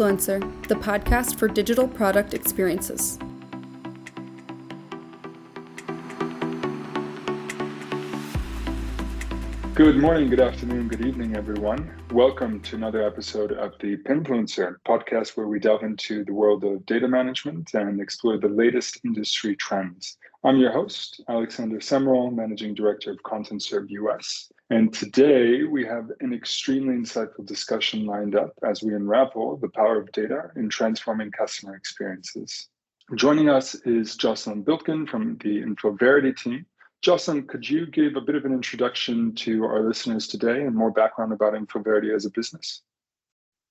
Influencer, the podcast for digital product experiences. Good morning, good afternoon, good evening, everyone. Welcome to another episode of the Influencer podcast, where we delve into the world of data management and explore the latest industry trends. I'm your host, Alexander Semrl, Managing Director of Contentserv US. And today we have an extremely insightful discussion lined up as we unravel the power of data in transforming customer experiences. Joining us is Jocelyn Biltgen from the Infoverity team. Jocelyn, could you give a bit of an introduction to our listeners today and more background about Infoverity as a business?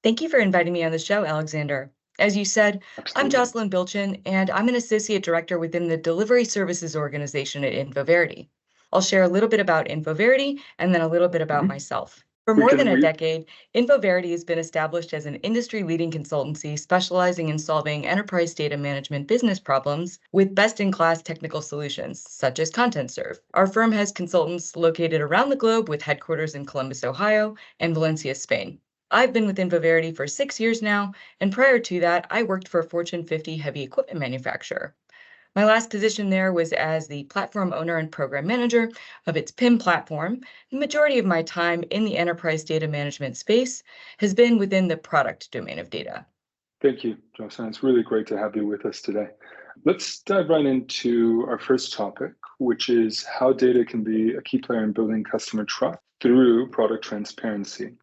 Thank you for inviting me on the show, Alexander. As you said, Absolutely. I'm Jocelyn Biltgen, and I'm an associate director within the delivery services organization at Infoverity. I'll share a little bit about Infoverity and then a little bit about myself. For more than a decade, Infoverity has been established as an industry-leading consultancy specializing in solving enterprise data management business problems with best-in-class technical solutions, such as Contentserv. Our firm has consultants located around the globe with headquarters in Columbus, Ohio, and Valencia, Spain. I've been with Infoverity for 6 years now, and prior to that, I worked for a Fortune 50 heavy equipment manufacturer. My last position there was as the platform owner and program manager of its PIM platform. The majority of my time in the enterprise data management space has been within the product domain of data. Thank you, Jocelyn. It's really great to have you with us today. Let's dive right into our first topic, which is how data can be a key player in building customer trust through product transparency.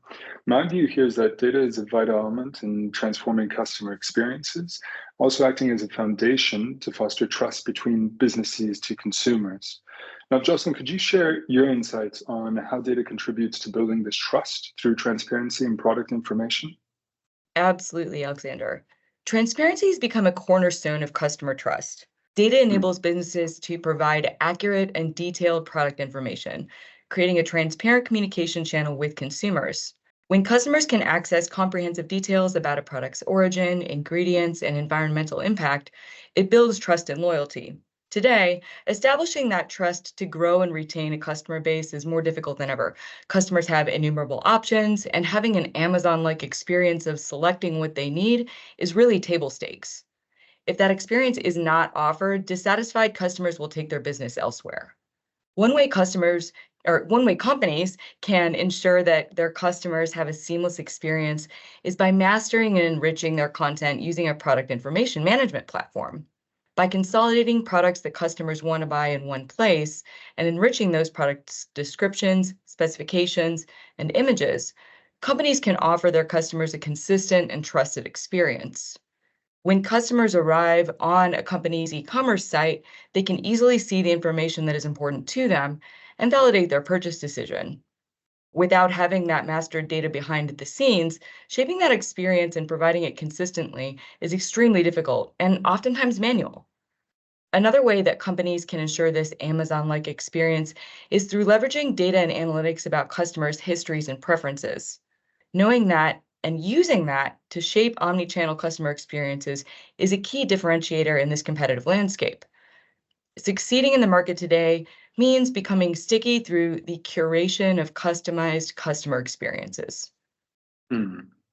My view here is that data is a vital element in transforming customer experiences, also acting as a foundation to foster trust between businesses to consumers. Now, Jocelyn, could you share your insights on how data contributes to building this trust through transparency in product information? Absolutely, Alexander. Transparency has become a cornerstone of customer trust. Data enables businesses to provide accurate and detailed product information, creating a transparent communication channel with consumers. When customers can access comprehensive details about a product's origin, ingredients, and environmental impact, it builds trust and loyalty. Today, establishing that trust to grow and retain a customer base is more difficult than ever. Customers have innumerable options, and having an Amazon-like experience of selecting what they need is really table stakes. If that experience is not offered, dissatisfied customers will take their business elsewhere. One way companies can ensure that their customers have a seamless experience is by mastering and enriching their content using a product information management platform. By consolidating products that customers want to buy in one place and enriching those products' descriptions, specifications, and images, companies can offer their customers a consistent and trusted experience. When customers arrive on a company's e-commerce site, they can easily see the information that is important to them and validate their purchase decision. Without having that mastered data behind the scenes, shaping that experience and providing it consistently is extremely difficult and oftentimes manual. Another way that companies can ensure this Amazon-like experience is through leveraging data and analytics about customers' histories and preferences. Knowing that and using that to shape omnichannel customer experiences is a key differentiator in this competitive landscape. Succeeding in the market today means becoming sticky through the curation of customized customer experiences.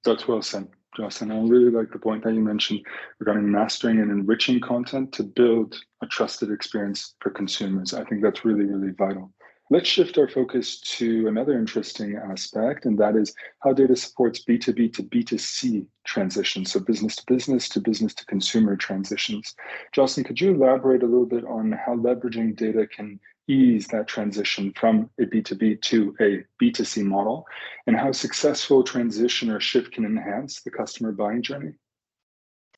That's well said, Jocelyn. I really like the point that you mentioned regarding mastering and enriching content to build a trusted experience for consumers. I think that's really, really vital. Let's shift our focus to another interesting aspect, and that is how data supports B2B to B2C transitions, so business to consumer transitions. Jocelyn, could you elaborate a little bit on how leveraging data can ease that transition from a B2B to a B2C model, and how successful transition or shift can enhance the customer buying journey?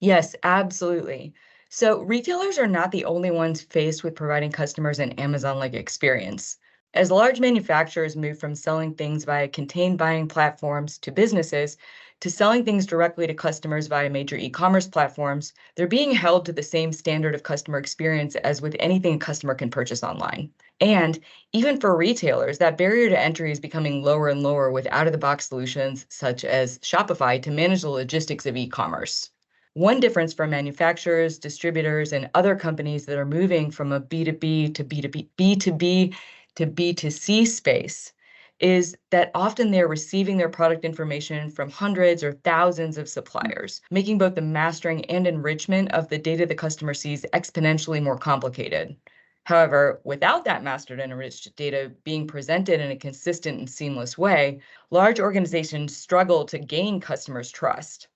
Yes, absolutely. So retailers are not the only ones faced with providing customers an Amazon-like experience. As large manufacturers move from selling things via contained buying platforms to businesses to selling things directly to customers via major e-commerce platforms, they're being held to the same standard of customer experience as with anything a customer can purchase online. And even for retailers, that barrier to entry is becoming lower and lower with out-of-the-box solutions such as Shopify to manage the logistics of e-commerce. One difference for manufacturers, distributors, and other companies that are moving from a B2B to B2B to B2C space is that often they're receiving their product information from hundreds or thousands of suppliers, making both the mastering and enrichment of the data the customer sees exponentially more complicated. However, without that mastered and enriched data being presented in a consistent and seamless way, large organizations struggle to gain customers' trust.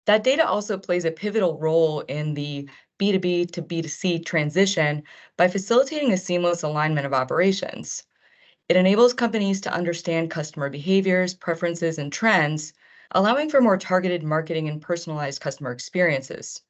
That data also plays a pivotal role in the B2B to B2C transition by facilitating a seamless alignment of operations. It enables companies to understand customer behaviors, preferences, and trends, allowing for more targeted marketing and personalized customer experiences.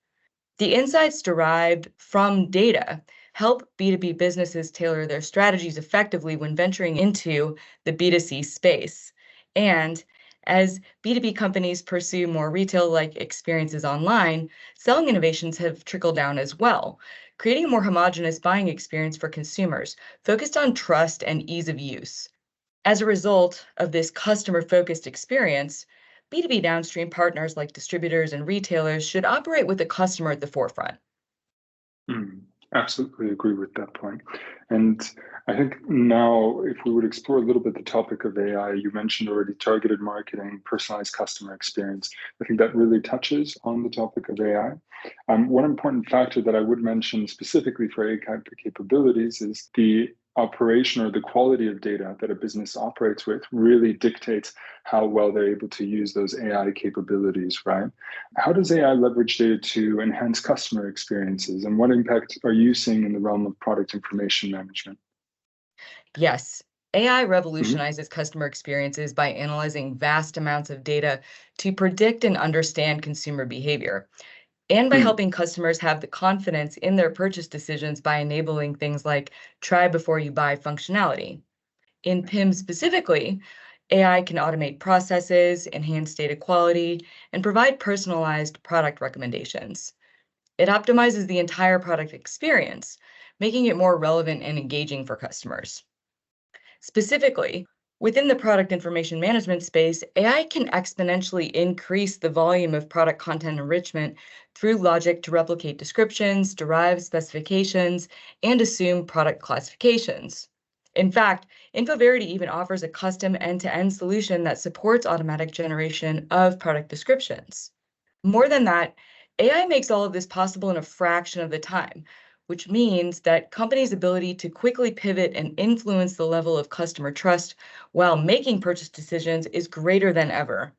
The insights derived from data help B2B businesses tailor their strategies effectively when venturing into the B2C space. And as B2B companies pursue more retail-like experiences online, selling innovations have trickled down as well, creating a more homogeneous buying experience for consumers, focused on trust and ease of use. As a result of this customer-focused experience, B2B downstream partners like distributors and retailers should operate with the customer at the forefront. Absolutely agree with that point. And I think now, if we would explore a little bit the topic of AI, you mentioned already targeted marketing, personalized customer experience. I think that really touches on the topic of AI. One important factor that I would mention specifically for AI capabilities is the operation or the quality of data that a business operates with really dictates how well they're able to use those AI capabilities, right? How does AI leverage data to enhance customer experiences, and what impact are you seeing in the realm of product information management? Yes, AI Mhm. revolutionizes customer experiences by analyzing vast amounts of data to predict and understand consumer behavior, and by Mm. helping customers have the confidence in their purchase decisions by enabling things like try before you buy functionality. In PIM specifically, AI can automate processes, enhance data quality, and provide personalized product recommendations. It optimizes the entire product experience, making it more relevant and engaging for customers. Specifically, within the product information management space, AI can exponentially increase the volume of product content enrichment through logic to replicate descriptions, derive specifications, and assume product classifications. In fact, Infoverity even offers a custom end-to-end solution that supports automatic generation of product descriptions. More than that, AI makes all of this possible in a fraction of the time, which means that companies' ability to quickly pivot and influence the level of customer trust while making purchase decisions is greater than ever.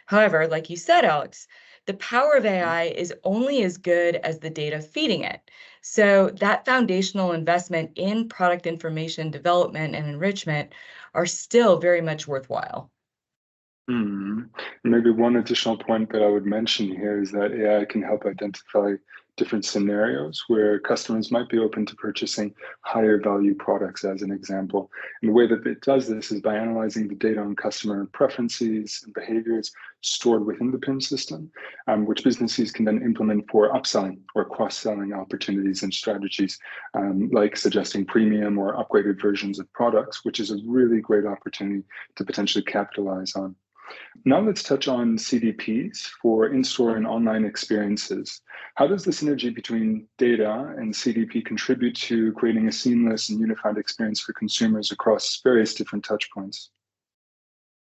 However, like you said, Alex, the power of AI is only as good as the data feeding it. So that foundational investment in product information development and enrichment are still very much worthwhile. Maybe one additional point that I would mention here is that AI can help identify different scenarios where customers might be open to purchasing higher value products, as an example. And the way that it does this is by analyzing the data on customer preferences and behaviors stored within the PIM system, which businesses can then implement for upselling or cross-selling opportunities and strategies, like suggesting premium or upgraded versions of products, which is a really great opportunity to potentially capitalize on. Now let's touch on CDPs for in-store and online experiences. How does the synergy between data and CDP contribute to creating a seamless and unified experience for consumers across various different touchpoints?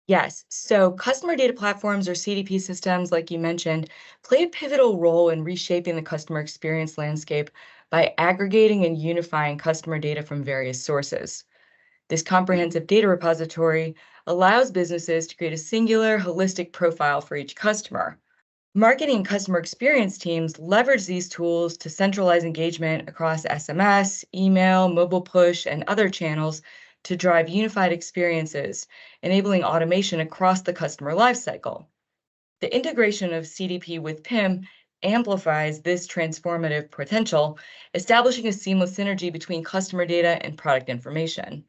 Yes, so customer data platforms or CDP systems, like you mentioned, play a pivotal role in reshaping the customer experience landscape by aggregating and unifying customer data from various sources. This comprehensive data repository allows businesses to create a singular, holistic profile for each customer. Marketing and customer experience teams leverage these tools to centralize engagement across SMS, email, mobile push, and other channels to drive unified experiences, enabling automation across the customer lifecycle. The integration of CDP with PIM amplifies this transformative potential, establishing a seamless synergy between customer data and product information.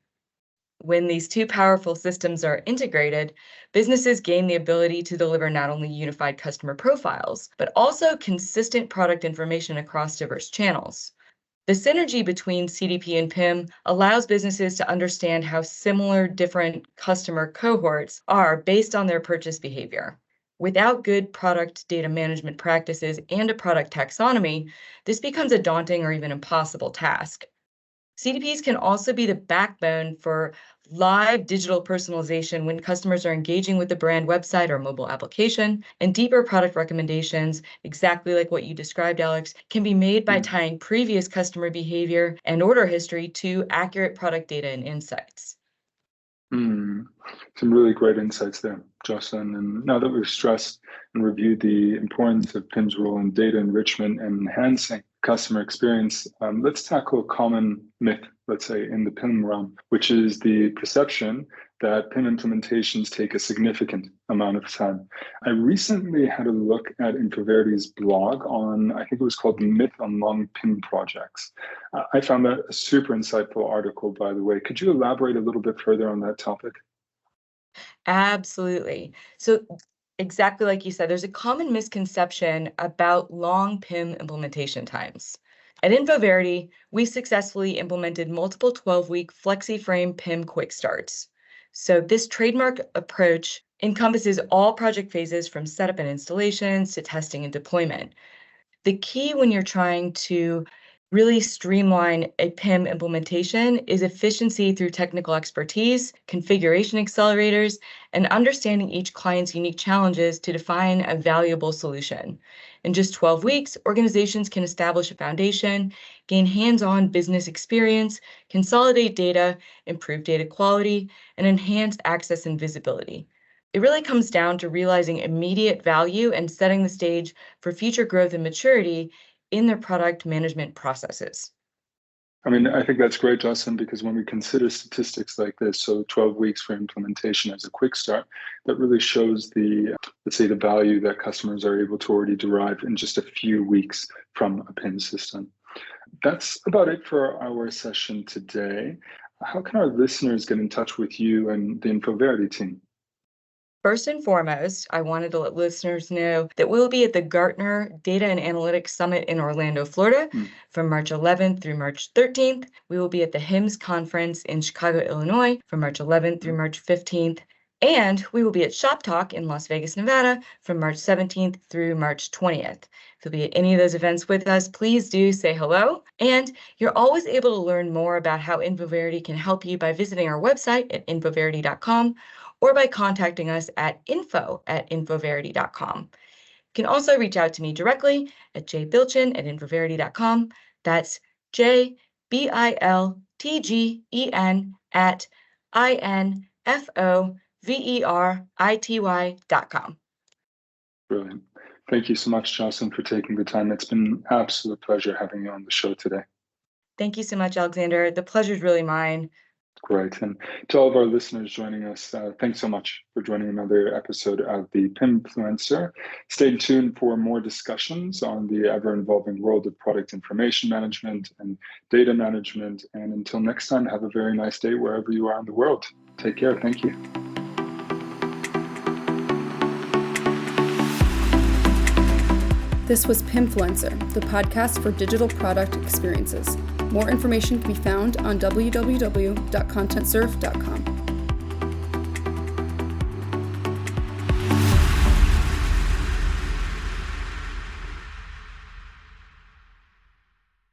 When these two powerful systems are integrated, businesses gain the ability to deliver not only unified customer profiles, but also consistent product information across diverse channels. The synergy between CDP and PIM allows businesses to understand how similar different customer cohorts are based on their purchase behavior. Without good product data management practices and a product taxonomy, this becomes a daunting or even impossible task. CDPs can also be the backbone for live digital personalization when customers are engaging with the brand website or mobile application, and deeper product recommendations, exactly like what you described, Alex, can be made by tying previous customer behavior and order history to accurate product data and insights. Some really great insights there, Jocelyn. And now that we've stressed and reviewed the importance of PIM's role in data enrichment and enhancing customer experience, let's tackle a common myth, let's say, in the PIM realm, which is the perception that PIM implementations take a significant amount of time. I recently had a look at Infoverity's blog on, I think it was called The Myth on Long PIM Projects. I found that a super insightful article, by the way. Could you elaborate a little bit further on that topic? Absolutely. So exactly like you said, there's a common misconception about long PIM implementation times. At Infoverity, we successfully implemented multiple 12-week flexi-frame PIM quick starts. So this trademark approach encompasses all project phases from setup and installations to testing and deployment. The key when you're trying to really streamline a PIM implementation is efficiency through technical expertise, configuration accelerators, and understanding each client's unique challenges to define a valuable solution. In just 12 weeks, organizations can establish a foundation, gain hands-on business experience, consolidate data, improve data quality, and enhance access and visibility. It really comes down to realizing immediate value and setting the stage for future growth and maturity in their product management processes. I mean, I think that's great, Jocelyn, because when we consider statistics like this, so 12 weeks for implementation as a quick start, that really shows the, let's say, the value that customers are able to already derive in just a few weeks from a PIM system. That's about it for our session today. How can our listeners get in touch with you and the Infoverity team? First and foremost, I wanted to let listeners know that we'll be at the Gartner Data and Analytics Summit in Orlando, Florida, from March 11th through March 13th. We will be at the HIMSS Conference in Chicago, Illinois, from March 11th through March 15th. And we will be at Shop Talk in Las Vegas, Nevada, from March 17th through March 20th. If you'll be at any of those events with us, please do say hello. And you're always able to learn more about how Infoverity can help you by visiting our website at infoverity.com or by contacting us at info@infoverity.com. You can also reach out to me directly at jbiltgen@infoverity.com. That's JBILTGEN@INFOVERITY.com. Brilliant. Thank you so much, Jocelyn, for taking the time. It's been an absolute pleasure having you on the show today. Thank you so much, Alexander. The pleasure is really mine. Great. And to all of our listeners joining us, thanks so much for joining another episode of the Pimpfluencer. Stay tuned for more discussions on the ever-evolving world of product information management and data management. And until next time, have a very nice day wherever you are in the world. Take care. Thank you. This was Pimpfluencer, the podcast for digital product experiences. More information can be found on www.contentserv.com.